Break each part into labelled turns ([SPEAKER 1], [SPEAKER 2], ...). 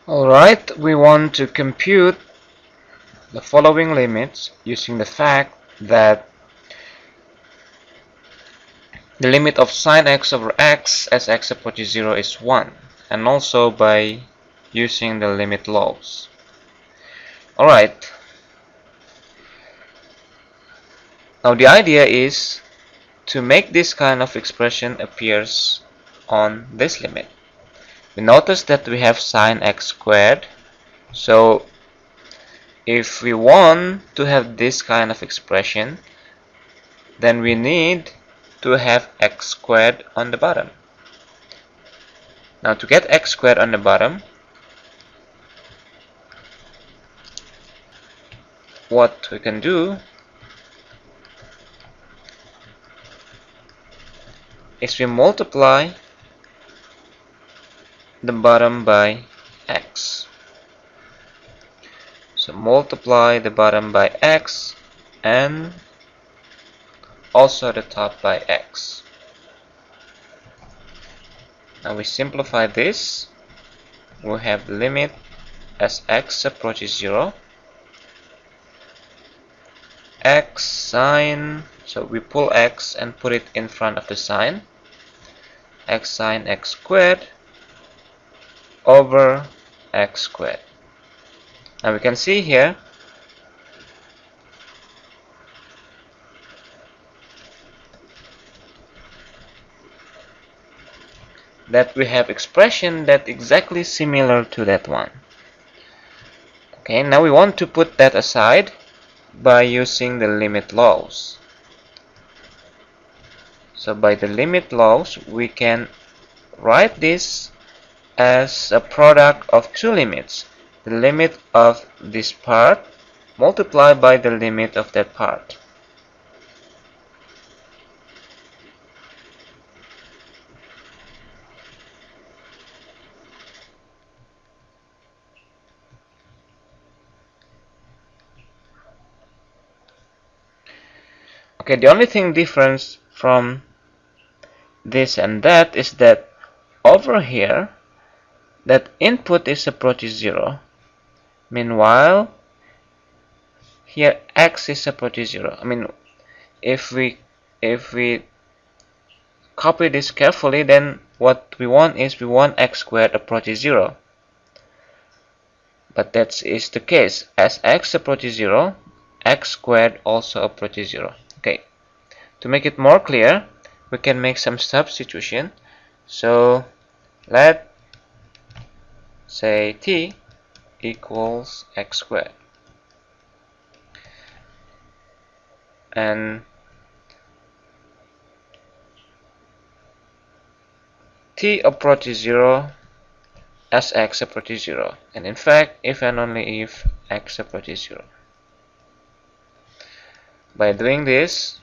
[SPEAKER 1] Alright, we want to compute the following limits using the fact that the limit of sine x over x as x approaches 0 is 1, and also by using the limit laws. Alright, now the idea is to make this kind of expression appears on this limit. We notice that we have sine x squared, so if we want to have this kind of expression, then we need to have x squared on the bottom. Now to get x squared on the bottom, what we can do is we multiply the bottom by x. So multiply the bottom by x and also the top by x. Now we simplify this. We have the limit as x approaches 0, x sine, so we pull x and put it in front of the sign, x sine x squared over x squared. Now we can see here that we have expression that exactly similar to that one. Okay, now we want to put that aside by using the limit laws. So by the limit laws, we can write this as a product of two limits. The limit of this part multiplied by the limit of that part. Okay, the only thing difference from this and that is that over here that input is approaches 0. Meanwhile here x is approaches 0. I mean, if we copy this carefully, then what we want is we want x squared approaches 0. But that is the case. As x approaches 0, x squared also approaches 0. Okay, to make it more clear, we can make some substitution. So let's say t equals x squared, and t approaches 0 as x approaches 0, and in fact if and only if x approaches 0. By doing this,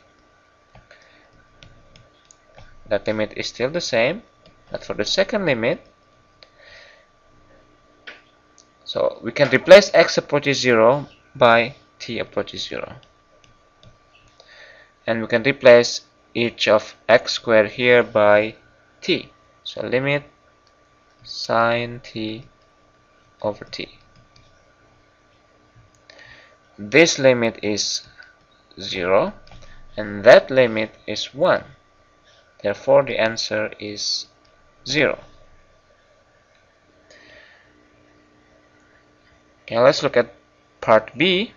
[SPEAKER 1] that limit is still the same, but for the second limit, so we can replace x approaches 0 by t approaches 0, and we can replace each of x squared here by t. So limit sine t over t. This limit is 0 and that limit is 1. Therefore the answer is 0. Okay, let's look at part B.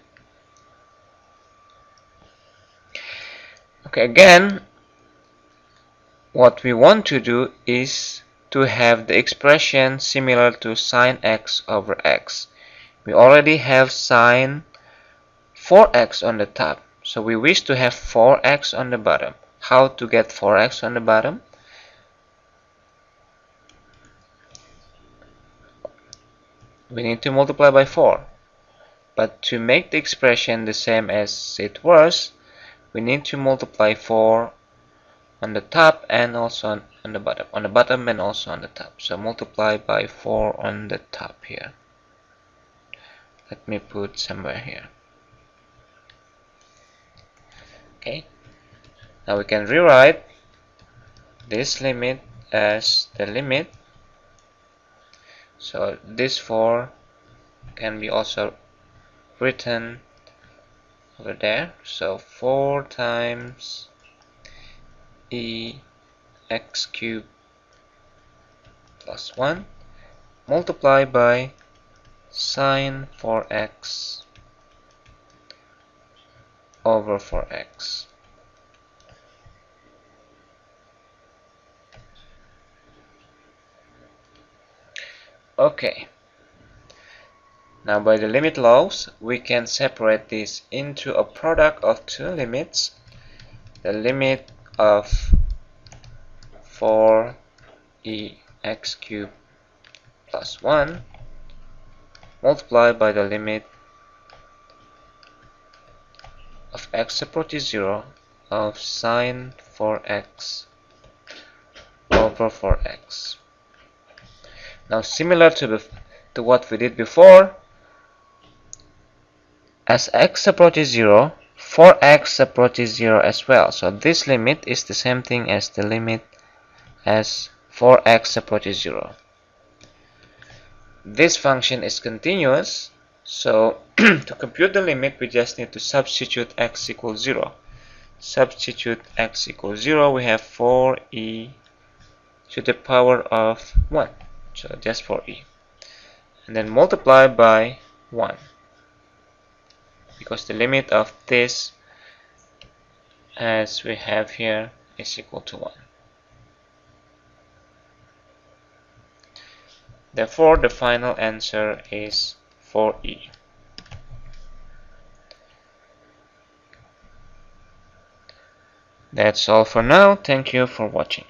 [SPEAKER 1] Okay, again, what we want to do is to have the expression similar to sine x over x. We already have sine 4x on the top, so we wish to have 4x on the bottom. How to get 4x on the bottom? We need to multiply by 4. But to make the expression the same as it was, we need to multiply 4 on the top and also on the bottom. On the bottom and also on the top. So multiply by 4 on the top here. Let me put somewhere here. Okay. Now we can rewrite this limit as the limit. So this 4 can be also written over there. So 4 times e x cubed plus 1 multiplied by sine 4x over 4x. Okay, now by the limit laws we can separate this into a product of two limits. The limit of 4ex cubed plus 1 multiplied by the limit of x approaches 0 of sine 4x over 4x. Now similar to what we did before, as x approaches 0, 4x approaches 0 as well. So this limit is the same thing as the limit as 4x approaches 0. This function is continuous, so to compute the limit we just need to substitute x equals 0. Substitute x equals 0, we have 4e to the power of 1, so just 4e, and then multiply by 1, because the limit of this, as we have here, is equal to 1. Therefore, the final answer is 4e. That's all for now. Thank you for watching.